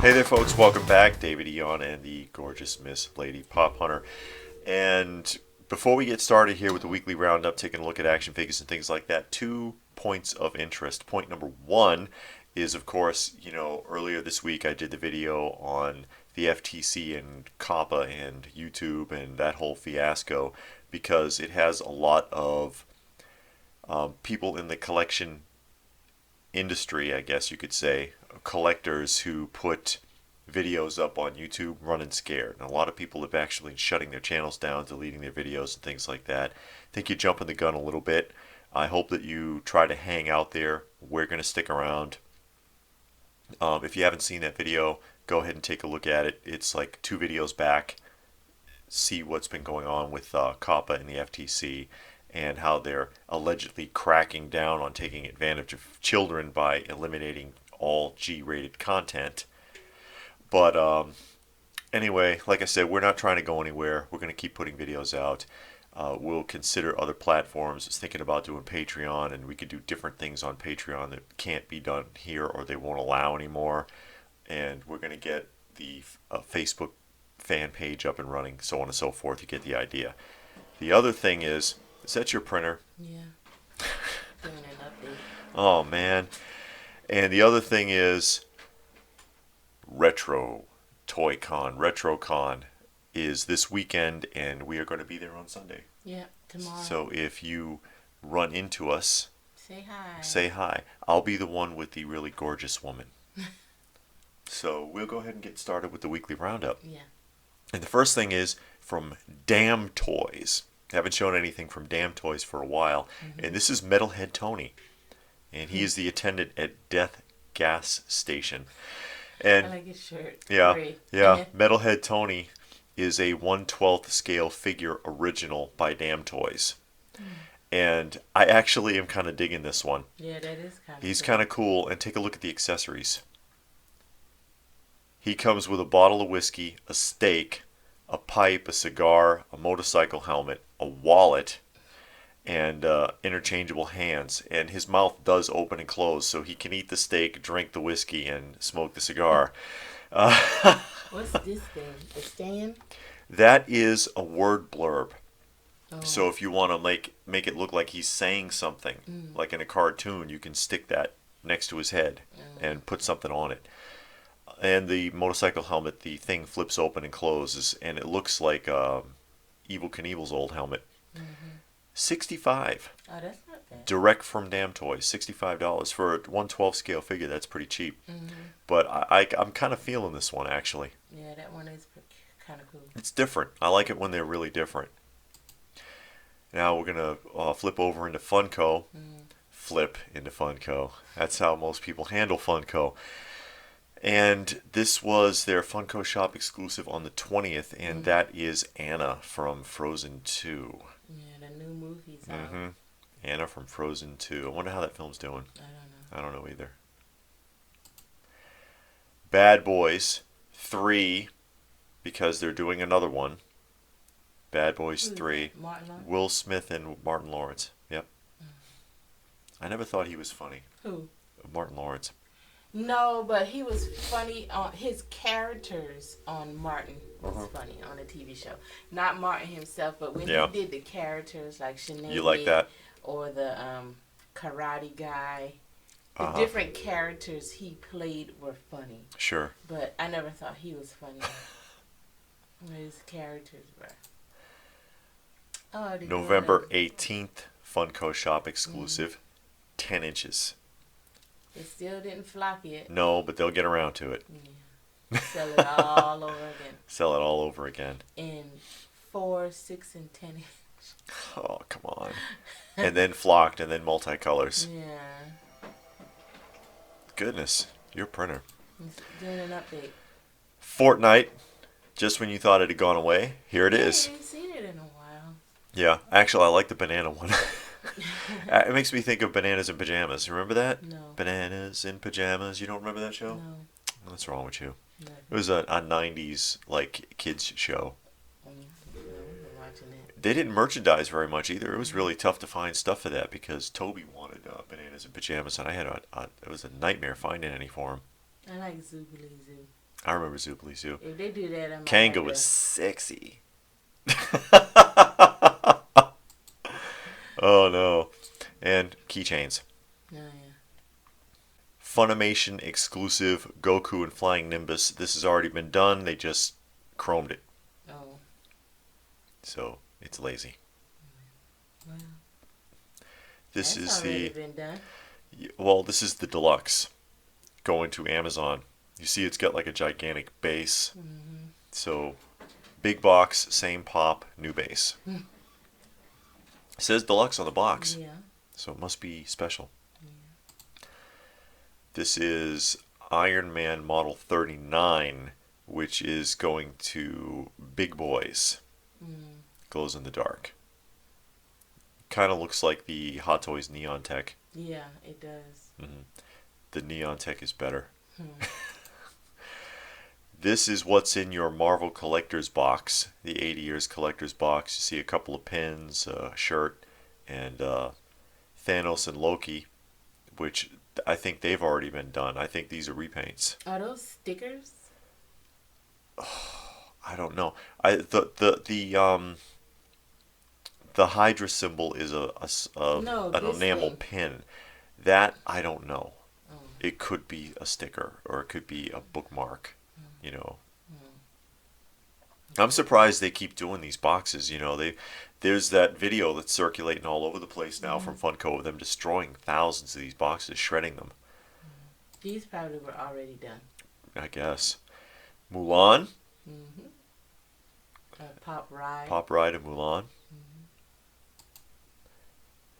Hey there, folks. Welcome back. David Eon and the gorgeous Miss Lady Pop Hunter. And before we get started here with the weekly roundup, taking a look at action figures and things like that, 2 points of interest. Point number one is, of course, earlier this week I did the video on the FTC and COPPA and YouTube and that whole fiasco because it has a lot of people in the collection industry, I guess you could say, collectors who put videos up on YouTube running scared. And a lot of people have actually been shutting their channels down, deleting their videos and things like that. I think you're jumping the gun a little bit. I hope that you try to hang out there. We're going to stick around. If you haven't seen that video, go ahead and take a look at it. It's like 2 videos back. See what's been going on with COPPA and the FTC and how they're allegedly cracking down on taking advantage of children by eliminating all G-rated content. But anyway, like I said, we're not trying to go anywhere. We're going to keep putting videos out. We'll consider other platforms. I was thinking about doing Patreon, and we could do different things on Patreon that can't be done here or they won't allow anymore. And we're going to get the Facebook fan page up and running, so on and so forth. You get the idea. The other thing is that your printer? Yeah. Doing an update. Oh, man. And the other thing is Retro Toy Con. RetroCon is this weekend, and we are going to be there on Sunday. Yeah, tomorrow. So if you run into us, say hi. Say hi. I'll be the one with the really gorgeous woman. So we'll go ahead and get started with the weekly roundup. Yeah. And the first thing is from Damtoys. Haven't shown anything from Damtoys for a while. Mm-hmm. And this is Metalhead Tony. And he is the attendant at Death Gas Station. And I like his shirt. Yeah, Great. yeah. Metalhead Tony is a 1/12 scale figure original by Damtoys. And I actually am kind of digging this one. Yeah, that is kind of He's kind of cool. And take a look at the accessories. He comes with a bottle of whiskey, a steak, a pipe, a cigar, a motorcycle helmet, a wallet, and interchangeable hands. And his mouth does open and close, so he can eat the steak, drink the whiskey, and smoke the cigar. What's this thing? A stand? That is a word blurb. Oh. So if you want to make it look like he's saying something, like in a cartoon, you can stick that next to his head and put something on it. And the motorcycle helmet, the thing flips open and closes, and it looks like Evel Knievel's old helmet. Mm-hmm. $65. Oh, that's not bad. Direct from Damtoys. $65 for a 1/12 scale figure. That's pretty cheap. Mm-hmm. But I'm kind of feeling this one, actually. Yeah, that one is kind of cool. It's different. I like it when they're really different. Now we're going to flip over into Funko. Flip into Funko. That's how most people handle Funko. And this was their Funko Shop exclusive on the 20th, and that is Anna from Frozen 2. Yeah, the new movie's out. Anna from Frozen 2. I wonder how that film's doing. I don't know. I don't know either. Bad Boys 3, because they're doing another one. Bad Boys 3. Martin Lawrence? Will Smith and Martin Lawrence. Yep. I never thought he was funny. Who? Martin Lawrence. No, but he was funny on his characters on Martin was funny on the TV show. Not Martin himself, but when he did the characters like Sinead. You like that? Or the karate guy. The different characters he played were funny. Sure. But I never thought he was funny. His characters were. Oh, November 18th, Funko Shop exclusive. 10 inches. It still didn't flop yet. No, but they'll get around to it. Yeah. Sell it all over again. Sell it all over again. In 4, 6, and 10 inches. Oh, come on. And then flocked, and then multicolors. Yeah. Goodness, your printer. Doing an update. Fortnite, just when you thought it had gone away, here it is. I haven't seen it in a while. Yeah, actually, I like the banana one. It makes me think of Bananas in Pajamas. Remember that? No. Bananas in Pajamas. You don't remember that show? No. What's wrong with you? No. It was a 90s like kids show. Watching it. They didn't merchandise very much either. It was really tough to find stuff for that because Toby wanted Bananas in Pajamas, and I had it was a nightmare finding any for him. I like Zoobilee Zoo. I remember Zoobly Zoo. If they do that, I might Kanga have was to. sexy. Oh no. And keychains. Oh, yeah. Funimation exclusive Goku and Flying Nimbus. This has already been done. They just chromed it. Oh, So it's lazy. wow. This That's is already the been done. well, this is the deluxe going to Amazon. You see it's got like a gigantic base. Mm-hmm. So big box, same pop, new base. Hmm. It says deluxe on the box. Yeah. So it must be special. Yeah. This is Iron Man Model 39, which is going to Big Boys. Mm. Glows in the dark. Kind of looks like the Hot Toys Neon Tech. Yeah, it does. Mm-hmm. The Neon Tech is better. Hmm. This is what's in your Marvel Collector's box, the 80 Years Collector's box. You see a couple of pins, a shirt, and Thanos and Loki, which I think they've already been done. I think these are repaints. Are those stickers? I don't know. The Hydra symbol is No, an this enamel thing. pin. That I don't know. Oh. It could be a sticker or it could be a bookmark. You know. I'm surprised they keep doing these boxes. You know, there's that video that's circulating all over the place now from Funko of them destroying thousands of these boxes, shredding them. These probably were already done. I guess. Mulan, Mm-hmm. Pop Ride. Pop Ride of Mulan.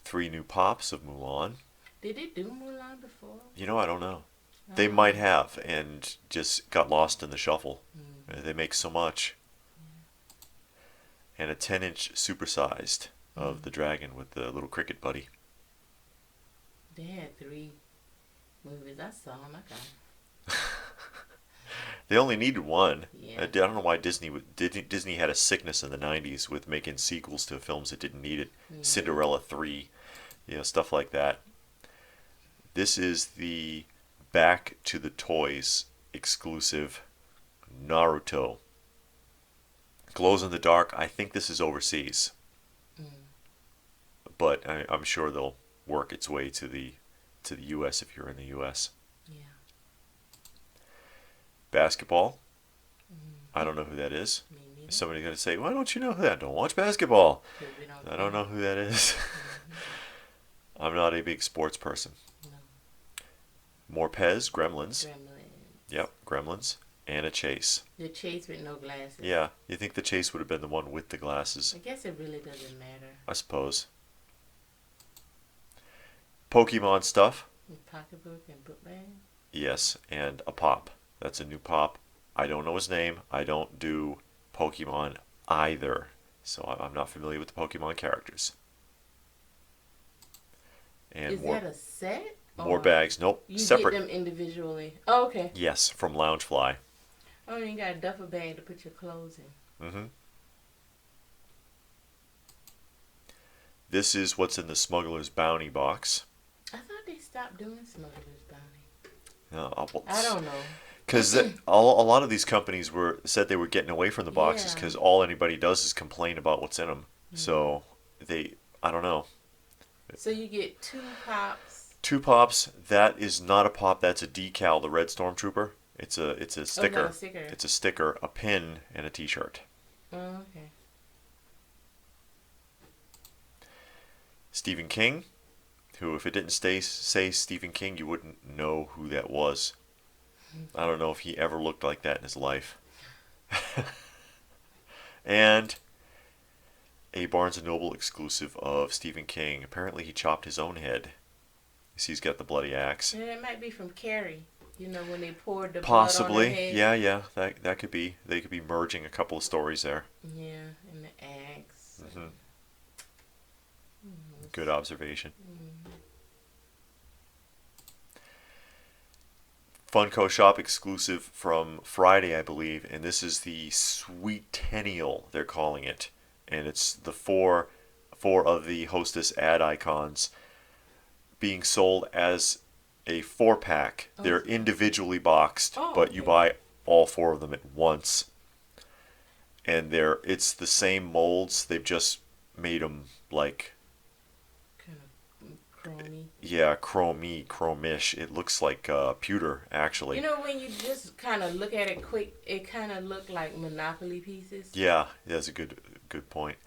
3 new pops of Mulan. Did they do Mulan before? You know, I don't know. They might have and just got lost in the shuffle. They make so much. And a 10-inch supersized of the dragon with the little cricket buddy. They had 3 movies. I saw them. I got 'em. They only needed one. Yeah. I don't know why Disney had a sickness in the 90s with making sequels to films that didn't need it. Cinderella 3, stuff like that. This is the Back to the Toys exclusive Naruto. Glows in the dark. I think this is overseas. But I'm sure they'll work its way to the US if you're in the US. Yeah. Basketball. I don't know who that is. Me neither. Somebody's going to say, why don't you know who that? Don't watch basketball. 'Cause we don't I don't know who that is. I'm not a big sports person. No. More Pez, Gremlins. Gremlins. Yep, Gremlins. And a Chase. The Chase with no glasses. Yeah, you think the Chase would have been the one with the glasses, I guess it really doesn't matter. I suppose. Pokemon stuff. And pocketbook and book bag. Yes, and a pop. That's a new pop. I don't know his name. I don't do Pokemon either. So I'm not familiar with the Pokemon characters. And Is that a set? more Or bags. Nope, You separate. get them individually. Oh, okay. Yes, from Loungefly. Oh, you got a duffel bag to put your clothes in. Mm-hmm. This is what's in the Smuggler's Bounty box. I thought they stopped doing Smuggler's Bounty. Well, I don't know. because a lot of these companies said they were getting away from the boxes Yeah. because all anybody does is complain about what's in them. So I don't know. So you get 2 pops. 2 pops. That is not a pop. That's a decal. The Red Stormtrooper. It's a sticker. Oh, not a sticker. It's a sticker, a pin, and a T-shirt. Oh, okay. Stephen King, who if it didn't say Stephen King, you wouldn't know who that was. I don't know if he ever looked like that in his life. And a Barnes & Noble exclusive of Stephen King. Apparently he chopped his own head. You see he's got the bloody axe. And it might be from Carrie. You know, when they poured the Possibly. blood on her head. Yeah. That could be. They could be merging a couple of stories there. Yeah, and the axe. Hmm. Good observation. Funko Shop exclusive from Friday, I believe, and this is the Sweetennial, they're calling it, and it's the four of the Hostess ad icons being sold as a 4-pack. They're individually boxed, Oh, but you okay. buy all 4 of them at once. And it's the same molds. They've just made them like, Kind of chromey. yeah, chromish. It looks like pewter, actually. You know, when you just kind of look at it quick, it kind of look like Monopoly pieces. Yeah, that's a good point.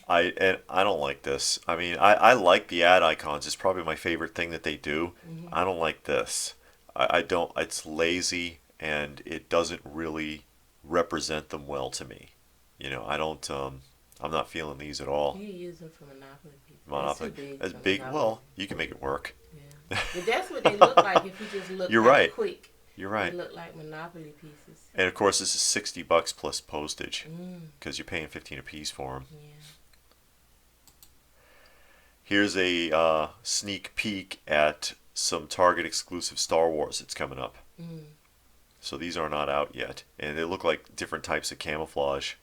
I don't like this. I mean, I like the ad icons. It's probably my favorite thing that they do. Mm-hmm. I don't like this. I don't. It's lazy and it doesn't really represent them well to me. You know, I don't. I'm not feeling these at all. You use them for Monopoly pieces. Monopoly. As big. Well, you can make it work. Yeah. But that's what they look like if you just look You're at right. it quick. You're right. They look like Monopoly pieces. And of course, this is $60 plus postage because you're paying 15 a piece for them. Yeah. Here's a sneak peek at some Target exclusive Star Wars that's coming up. So these are not out yet, and they look like different types of camouflage.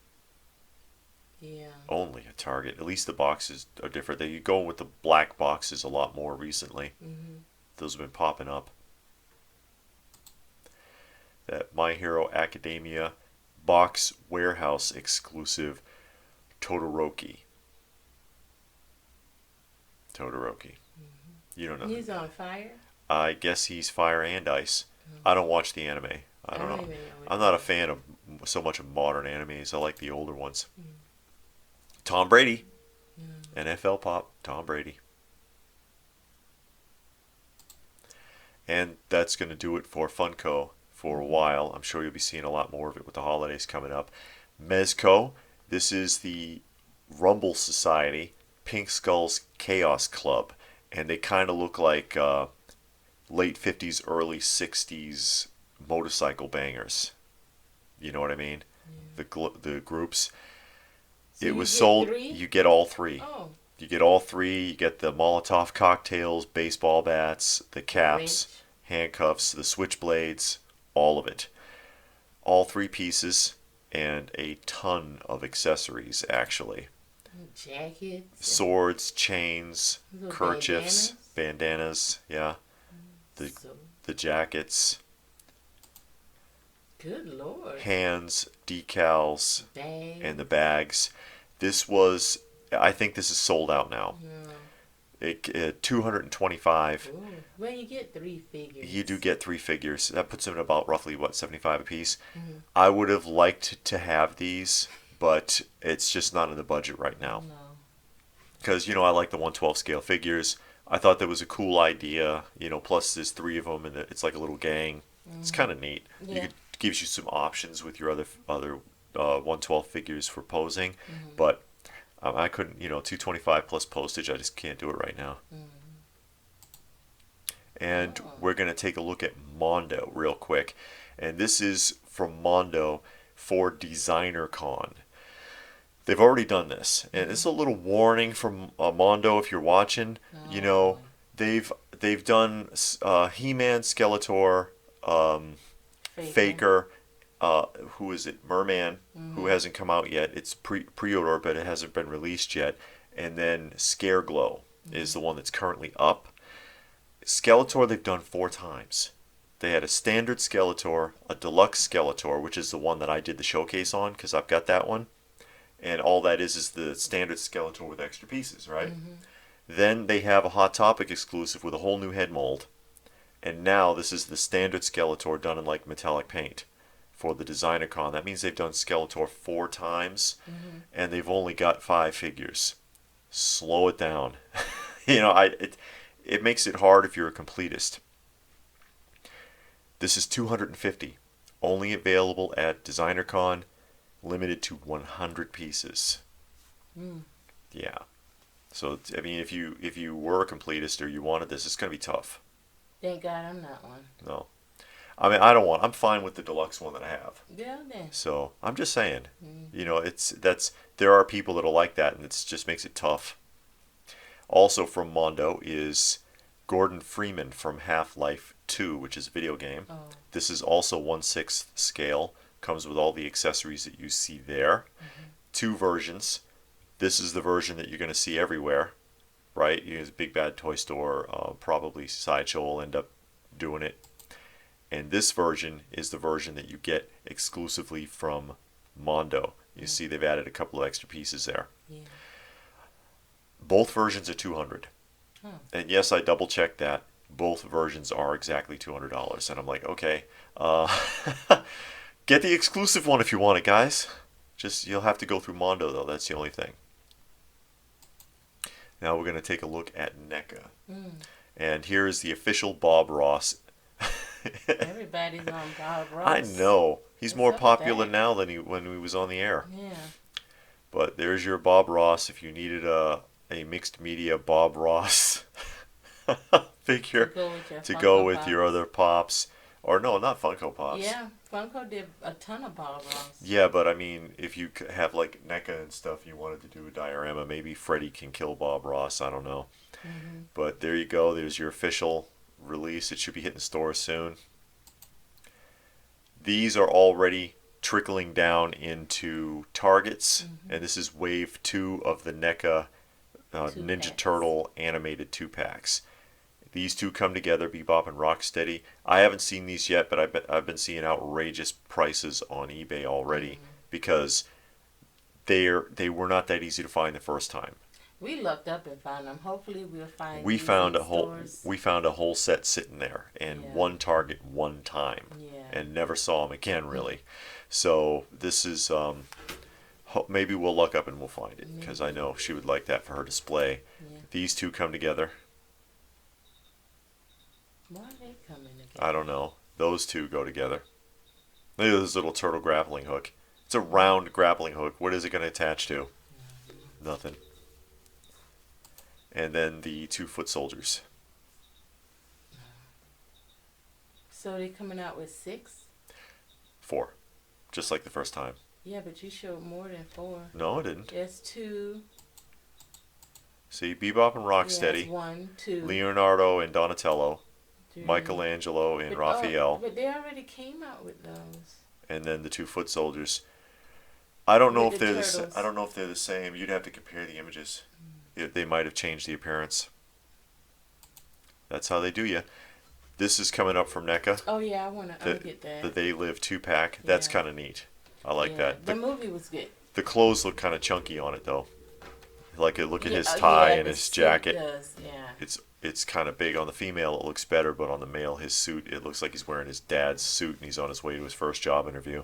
Yeah. Only at Target. At least the boxes are different. They go with the black boxes a lot more recently. Those have been popping up. That My Hero Academia box warehouse exclusive Todoroki. You don't know. He's on fire. I guess he's fire and ice. I don't watch the anime. I don't know. I'm not a fan of so much of modern animes. I like the older ones. Tom Brady. NFL pop. Tom Brady. And that's going to do it for Funko for a while. I'm sure you'll be seeing a lot more of it with the holidays coming up. Mezco. This is the Rumble Society. Pink Skull's Chaos Club. And they kind of look like late 50s, early 60s motorcycle bangers. You know what I mean? The groups. So it was sold. 3? You get all 3. Oh. You get all 3. You get the Molotov cocktails, baseball bats, the caps, handcuffs, the switchblades, all of it. All 3 pieces and a ton of accessories, actually. Jackets. Swords, chains, Little kerchiefs, bandanas, yeah. The jackets. Good Lord. Hands, decals, Bags. and the bags. I think this is sold out now. It 225. Ooh. Well, you get 3 figures. You do get 3 figures. That puts them at about roughly, what, 75 a piece? I would have liked to have these, but it's just not in the budget right now. No. Because, you know, I like the 1/12 scale figures. I thought that was a cool idea. You know, plus there's 3 of them, and it's like a little gang. It's kind of neat. Yeah. Gives you some options with your other 1/12 figures for posing. But I couldn't, 225 plus postage. I just can't do it right now. And we're going to take a look at Mondo real quick. And this is from Mondo for Designer Con. They've already done this, and it's a little warning from Mondo if you're watching. You know, they've done He-Man, Skeletor, Faker, who is it? Merman, who hasn't come out yet. It's pre-order, but it hasn't been released yet. And then Scareglow is the one that's currently up. Skeletor they've done 4 times. They had a standard Skeletor, a deluxe Skeletor, which is the one that I did the showcase on because I've got that one. And all that is the standard Skeletor with extra pieces, right? Then they have a Hot Topic exclusive with a whole new head mold. And now this is the standard Skeletor done in like metallic paint for the Designer Con. That means they've done Skeletor 4 times, and they've only got 5 figures. Slow it down. It makes it hard if you're a completist. This is 250, only available at Designer Con. Limited to 100 pieces. Yeah. So I mean, if you were a completist or you wanted this, it's gonna be tough. Thank God I'm not one. No. I mean, I'm fine with the deluxe one that I have. Yeah, then. So I'm just saying, there are people that'll like that, and it just makes it tough. Also from Mondo is Gordon Freeman from Half-Life 2, which is a video game. This is also 1/6 scale. Comes with all the accessories that you see there. 2 versions. This is the version that you're going to see everywhere, right? You use Big Bad Toy Store, probably SideShow will end up doing it. And this version is the version that you get exclusively from Mondo. You see they've added a couple of extra pieces there. Yeah. Both versions are $200. Huh. And yes, I double checked that. Both versions are exactly $200. And I'm like, okay, get the exclusive one if you want it, guys. Just, you'll have to go through Mondo, though. That's the only thing. Now we're going to take a look at Neca. And here is the official Bob Ross. Everybody's on Bob Ross. I know. He's more popular that? now than when he was on the air. Yeah. But there's your Bob Ross. If you needed a mixed media Bob Ross figure to go with your other Pops. Or no, not Funko Pops. Yeah, Funko did a ton of Bob Ross. Yeah, but I mean, if you have like NECA and stuff, you wanted to do a diorama, maybe Freddy can kill Bob Ross. I don't know. But there you go. There's your official release. It should be hitting stores soon. These are already trickling down into Targets, and this is wave 2 of the NECA Ninja Turtle animated 2-packs. These two come together, Bebop and Rocksteady. I haven't seen these yet, but I've been seeing outrageous prices on eBay already because they were not that easy to find the first time. We looked up and found them. Hopefully we'll find. We found a stores. found a whole set sitting there, and one Target one time, and never saw them again really. So this is maybe we'll look up and we'll find it because I know she would like that for her display. These two come together. Why are they coming together? I don't know. Those two go together. Look at this little turtle grappling hook. It's a round grappling hook. What is it going to attach to? Nothing. And then the 2 foot soldiers. So they're coming out with 6? 4. Just like the first time. Yeah, but you showed more than 4. No, I didn't. There's 2. See, Bebop and Rocksteady. Yes, 1, 2. Leonardo and Donatello. 3. Michelangelo and Raphael. But they already came out with those. And then the 2 foot soldiers. I don't know if With they're the turtles. I don't know if they're the same. You'd have to compare the images. They might have changed the appearance. That's how they do you. This is coming up from NECA. Oh yeah, I want to get that. The They Live 2-pack. That's kind of neat. I like that. The movie was good. The clothes look kind of chunky on it though. Like look at his tie and his jacket. Does. Yeah. It's kind of big on the female. It looks better, but on the male, his suit, it looks like he's wearing his dad's suit and he's on his way to his first job interview.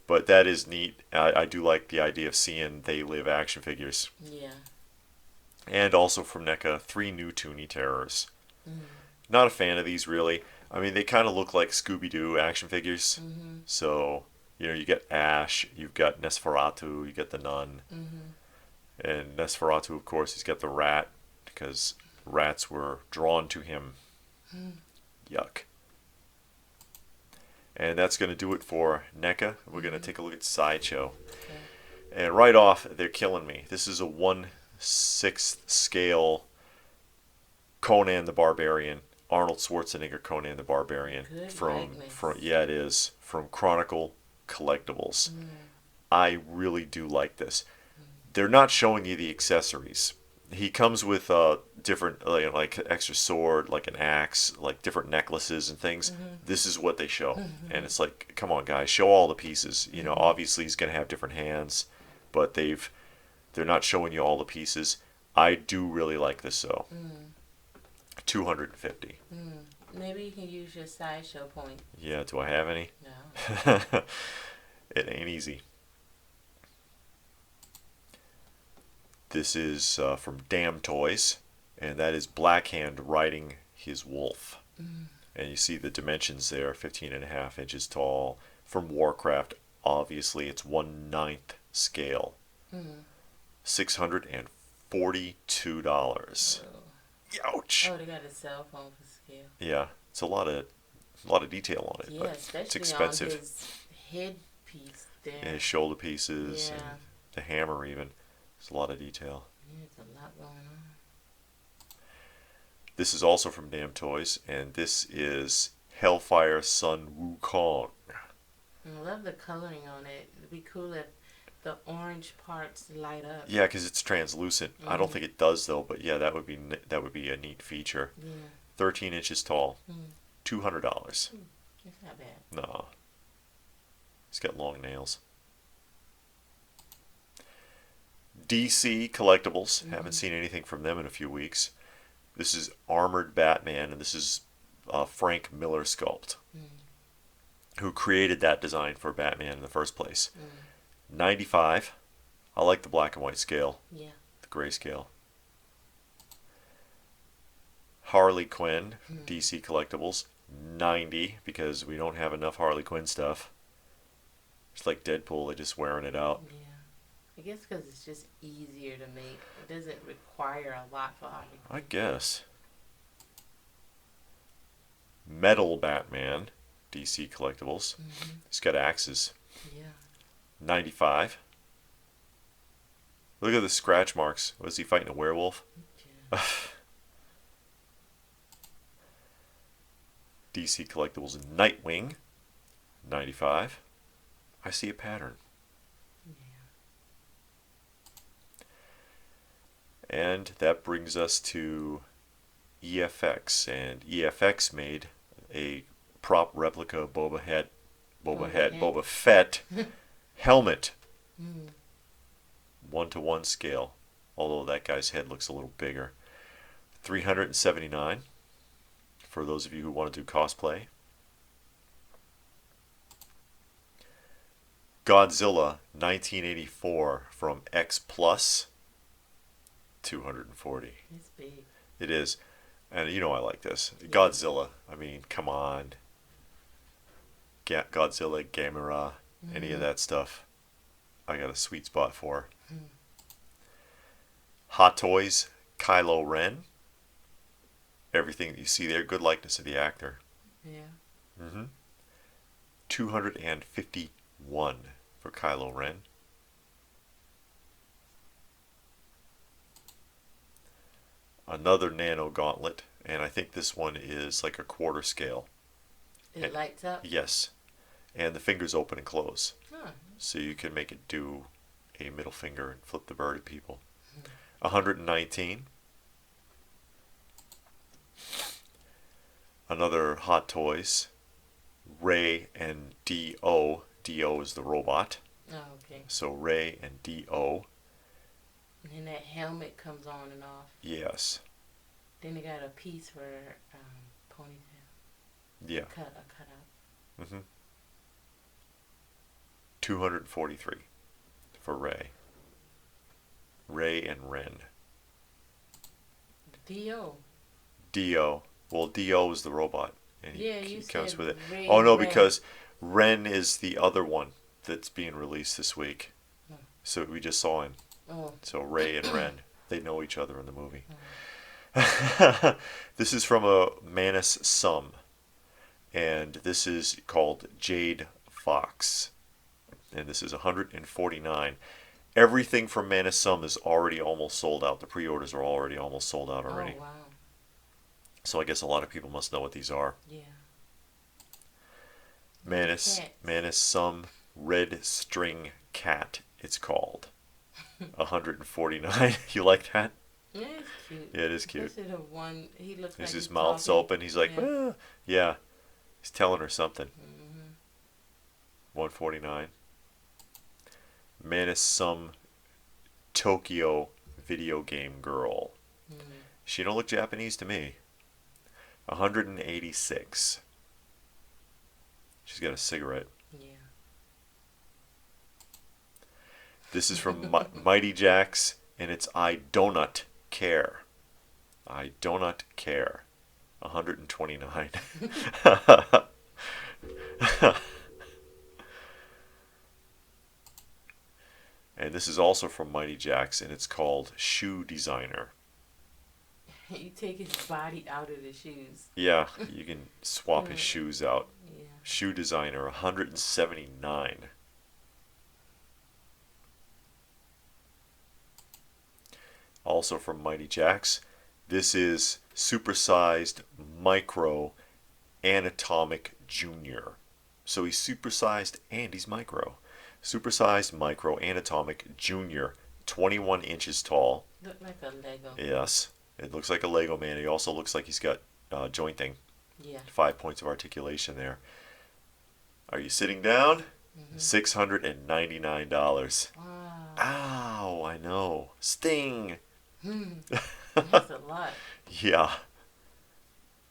But that is neat. I do like the idea of seeing They Live action figures. Yeah. And also from NECA, 3 new Toonie Terrors. Not a fan of these really. I mean, they kind of look like Scooby-Doo action figures. So, you get Ash, you've got Nosferatu, you get the Nun. And Nosferatu, of course, he's got the rat because rats were drawn to him. Yuck. And that's going to do it for NECA. We're going to take a look at SideShow. And right off, they're killing me. This is a 1/6 scale Conan the Barbarian. Arnold Schwarzenegger Conan the Barbarian. From yeah, it is. From Chronicle Collectibles. I really do like this. They're not showing you the accessories. He comes with different, like extra sword, like an axe, like different necklaces and things. This is what they show. And it's like, come on, guys, show all the pieces. Obviously he's going to have different hands, but they're not showing you all the pieces. I do really like this, though. $250. Maybe you can use your SideShow point. Yeah, do I have any? No. It ain't easy. This is from Damtoys, and that is Blackhand riding his wolf. And you see the dimensions there, 15.5 inches tall. From Warcraft, obviously it's 1/9 scale. $642. Ouch! Oh, they got a cell phone for scale. Yeah, it's a lot of detail on it, Yeah, but especially it's expensive. on his headpiece there. And his shoulder pieces, and Yeah. the hammer even. It's a lot of detail. Yeah, it's a lot going on. This is also from Damtoys, and this is Hellfire Sun Wukong. I love the coloring on it. It'd be cool if the orange parts light up. Yeah, because it's translucent. I don't think it does though, but yeah, that would be a neat feature. Yeah. 13 inches tall, $200. It's not bad. No. He's got long nails. DC Collectibles. Haven't seen anything from them in a few weeks. This is Armored Batman, and this is Frank Miller sculpt, who created that design for Batman in the first place. 95. I like the black and white scale. Yeah. The gray scale. Harley Quinn, DC Collectibles. 90, because we don't have enough Harley Quinn stuff. It's like Deadpool, they're just wearing it out. Yeah. I guess because it's just easier to make. It doesn't require a lot for Harley Quinn. I guess. Metal Batman, DC Collectibles. He's got axes. Yeah. 95. Look at the scratch marks. Was he fighting a werewolf? Yeah. DC Collectibles Nightwing. 95. I see a pattern. And that brings us to EFX, and EFX made a prop replica Boba Fett helmet, 1-to-1 scale. Although that guy's head looks a little bigger. 379 for those of you who want to do cosplay. Godzilla 1984 from X Plus. 240. It's big. It is. And you know I like this. Yeah. Godzilla. I mean, come on. Godzilla, Gamera, any of that stuff. I got a sweet spot for. Hot Toys, Kylo Ren. Everything that you see there, good likeness of the actor. Yeah. 251 for Kylo Ren. Another nano gauntlet, and I think this one is like a quarter scale. It lights up? Yes. And the fingers open and close. Huh. So you can make it do a middle finger and flip the bird at people. 119. Another Hot Toys. Ray and D.O. D.O. is the robot. Oh, okay. So Ray and D.O. And then that helmet comes on and off. Yes. Then they got a piece for ponytail. Yeah. A cutout. 243 for Ray. Ray and Ren. D.O. D.O. Well, D.O. is the robot. And he comes said with it. Ray Oh, no, Ren. because Ren is the other one that's being released this week. So we just saw him. Oh. So Ray and Ren, they know each other in the movie. This is from a Manus Sum. And this is called Jade Fox. And this is 149. Everything from Manus Sum is already almost sold out. The pre-orders are already almost sold out already. Oh, wow. So I guess a lot of people must know what these are. Yeah. Manus Sum Red String Cat, it's called. 149. You like that? Yeah, it's cute. Yeah, it is cute. Especially the one, he looks like His mouth's talking. open. He's like, Yeah. yeah. He's telling her something. 149. Manus Sum Tokyo video game girl. She don't look Japanese to me. 186. She's got a cigarette. Yeah. This is from Mighty Jax, and it's I Donut Care. I Donut Care. 129. And this is also from Mighty Jax, and it's called Shoe Designer. You take his body out of the shoes. Yeah, you can swap his shoes out. Yeah. Shoe Designer, 179. Also from Mighty Jax, this is supersized micro Anatomic Junior. So he's supersized and he's micro. Supersized micro Anatomic Junior, 21 inches tall. Look like a Lego. Yes, it looks like a Lego man. He also looks like he's got jointing Yeah. 5 points of articulation there. Are you sitting down? $699. Wow. Ow, I know. Sting. That's a lot. Yeah.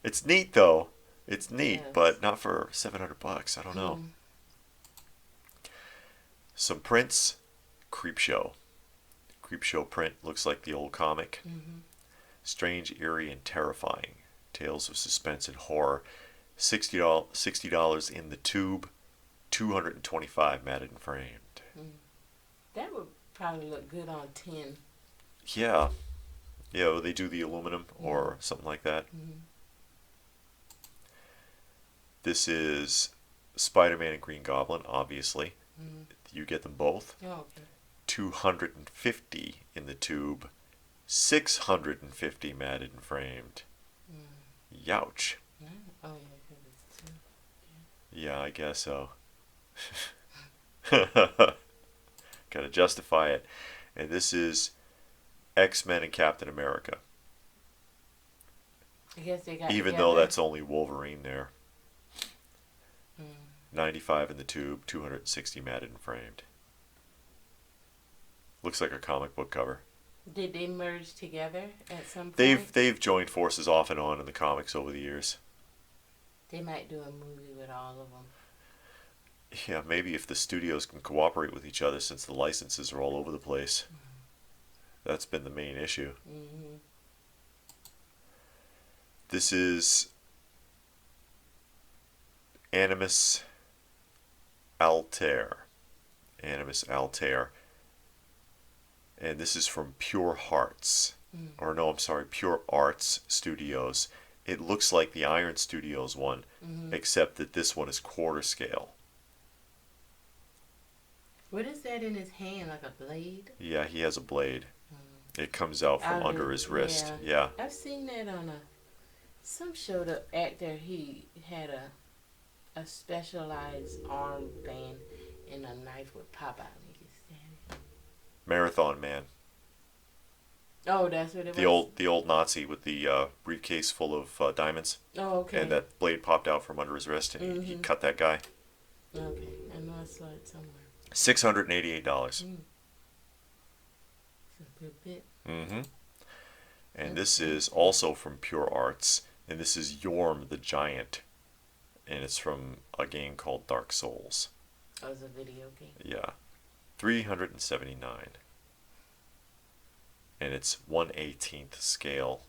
It's neat though. It's neat, Yes. but not for $700. I don't know. Some prints. Creepshow. Creepshow print looks like the old comic. Strange, eerie, and terrifying. Tales of suspense and horror. $60 in the tube. $225 matted and framed. That would probably look good on tin. Yeah. Yeah, they do the aluminum or something like that. This is Spider-Man and Green Goblin, obviously. You get them both. Oh, okay. $250 in the tube. $650 matted and framed. Youch. Yeah. Oh, yeah, 'cause it's two. Yeah, I guess so. Gotta justify it. And this is X-Men and Captain America. I guess they got Even together. though that's only Wolverine there. 95 in the tube, 260 matted and framed. Looks like a comic book cover. Did they merge together at some point? They've joined forces off and on in the comics over the years. They might do a movie with all of them. Yeah, maybe if the studios can cooperate with each other since the licenses are all over the place. That's been the main issue. This is Animus Altair. Animus Altair. And this is from Pure Hearts. Or no, I'm sorry, Pure Arts Studios. It looks like the Iron Studios one, except that this one is quarter scale. What is that in his hand, like a blade? Yeah, he has a blade. It comes out from under his wrist. Yeah. I've seen that on some show. The actor, he had a specialized arm band and a knife would pop out and he could stand it. Marathon Man. Oh, that's what it The was? old Nazi with the briefcase full of diamonds. Oh, okay. And that blade popped out from under his wrist and he cut that guy. Okay, I know I saw it somewhere. $688. It's a good bit. And this is also from Pure Arts. And this is Yorm the Giant. And it's from a game called Dark Souls. Oh, it's a video game. Yeah. $379. And it's 1/18th scale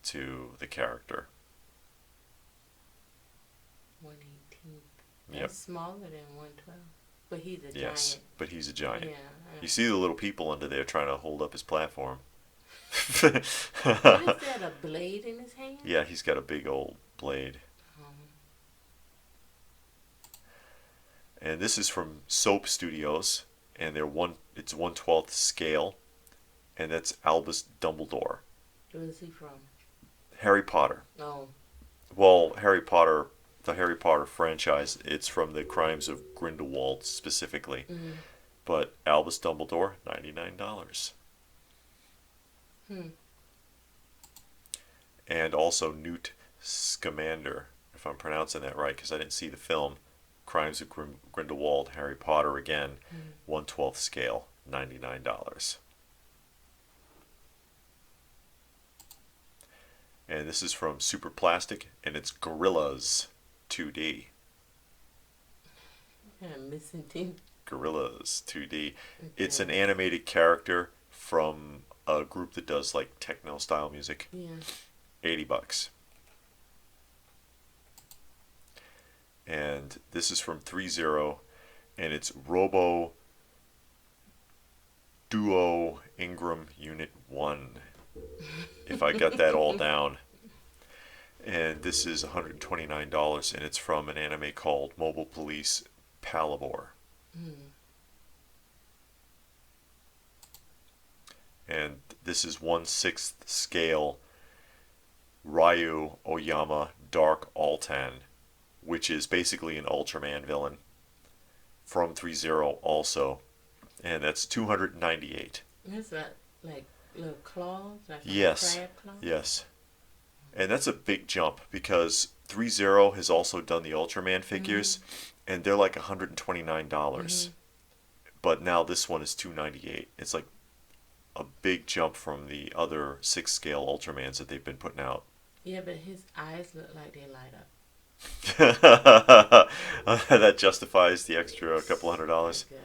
to the character. 1/18. Yep. That's smaller than 1/12. But he's a Yes, giant. but he's a giant. Yeah. You see the little people under there trying to hold up his platform. What is that, a blade in his hand? Yeah, he's got a big old blade. And this is from Soap Studios, and it's 1/12th scale, and that's Albus Dumbledore. Where is he from? Harry Potter. Oh. Well, Harry Potter, the Harry Potter franchise, it's from the Crimes of Grindelwald specifically. But Albus Dumbledore, $99. And also Newt Scamander, if I'm pronouncing that right, because I didn't see the film. Crimes of Grindelwald, Harry Potter again, 1/12th scale, $99. And this is from Super Plastic, and it's Gorillas 2D. I'm missing things. Gorillas 2D. Okay. It's an animated character from a group that does like techno style music. Yeah. $80. And this is from 3-0, and it's Robo Duo Ingram Unit 1, if I got that all down. And this is $129, and it's from an anime called Mobile Police Palabor. And this is 1/6 scale Ryu Oyama Dark Altan, which is basically an Ultraman villain from 3-0 also. And that's $298. Is that like little claws? Like Yes. crab claws? Yes. And that's a big jump because 30 has also done the Ultraman figures, and they're like $129. But now this one is $298. It's like a big jump from the other 6-scale Ultramans that they've been putting out. Yeah, but his eyes look like they light up. That justifies the extra couple $100. Yes.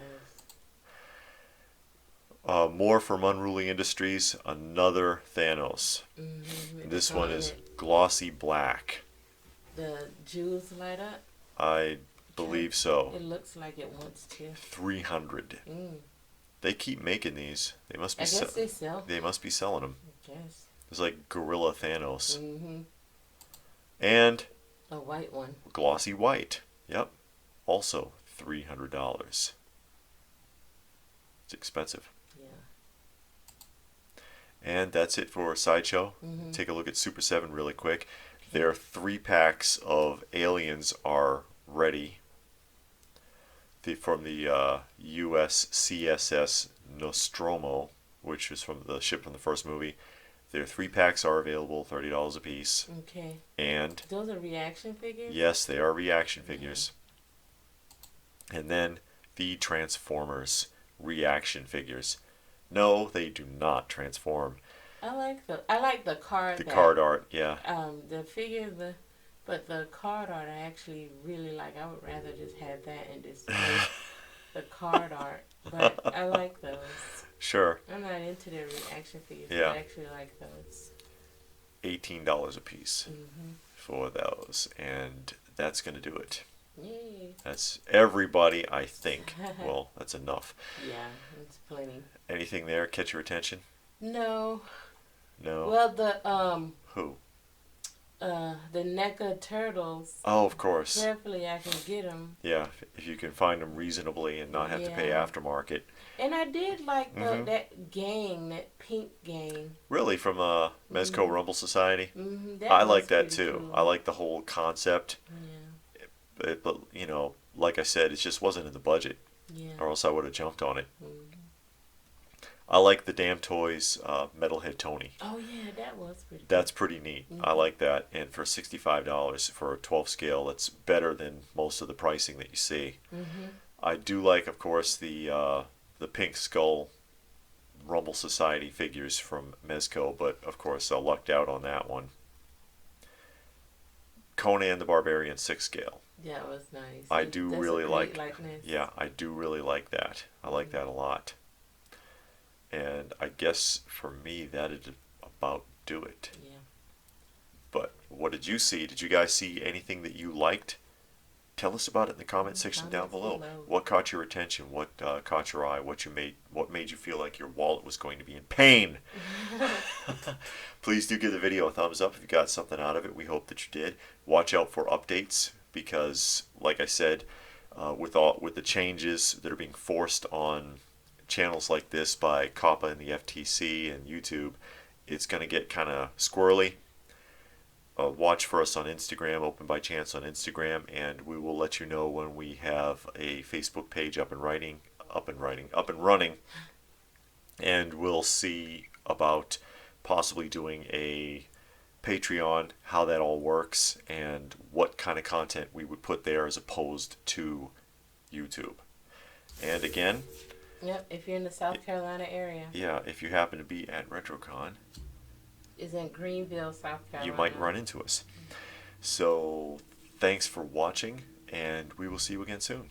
More from Unruly Industries, another Thanos. This one is glossy black. The jewels light up? I believe so. It looks like it wants to. 300. They keep making these. They must be. I guess they sell. They must be selling them. I guess. It's like Gorilla Thanos. And a white one. Glossy white. Yep. Also $300. It's expensive. Yeah. And that's it for SideShow. Take a look at Super 7 really quick. Their 3 packs of aliens are ready. From the USCSS Nostromo, which is from the ship from the first movie. Their 3 packs are available, $30 a piece. Okay. And those are reaction figures? Yes, they are reaction figures. And then the Transformers reaction figures. No, they do not transform. I like the card. The card art, yeah. The figure, but the card art I actually really like. I would rather just have that and display the card art. But I like those. Sure. I'm not into their reaction figures. Yeah. But I actually like those. $18 a piece for those, and that's gonna do it. Yay. That's everybody, I think. Well, that's enough. Yeah, it's plenty. Anything there catch your attention? No. No. Well, the Who? The Neca turtles. Oh, of course. Prayerfully, I can get them. Yeah, if you can find them reasonably and not have to pay aftermarket. And I did like that gang, that pink gang. Really, from Mezco Rumble Society? That I like that too. Cool. I like the whole concept. Yeah. But, you know, like I said, it just wasn't in the budget. Yeah. Or else I would have jumped on it. I like the Damtoys Metalhead Tony. Oh, yeah, that was pretty cool. That's pretty neat. I like that. And for $65 for a 12 scale, that's better than most of the pricing that you see. I do like, of course, the Pink Skull Rumble Society figures from Mezco, but of course I lucked out on that one. Conan the Barbarian 6 scale. Yeah, it was nice. I do really like. likeness. Yeah, I do really like that. I like that a lot. And I guess for me that'd about do it. Yeah. But what did you see? Did you guys see anything that you liked? Tell us about it in the comment section down below. What caught your attention? What caught your eye? What made you feel like your wallet was going to be in pain? Please do give the video a thumbs up if you got something out of it. We hope that you did. Watch out for updates because, like I said, with the changes that are being forced on channels like this by COPPA and the FTC and YouTube, it's going to get kind of squirrely. Watch for us on Instagram, Open by Chance on Instagram, and we will let you know when we have a Facebook page up and running, and we'll see about possibly doing a Patreon, how that all works, and what kind of content we would put there as opposed to YouTube. And again, yep, if you're in the South Carolina area. Yeah, if you happen to be at RetroCon, is in Greenville, South Carolina. You might run into us. So, thanks for watching, and we will see you again soon.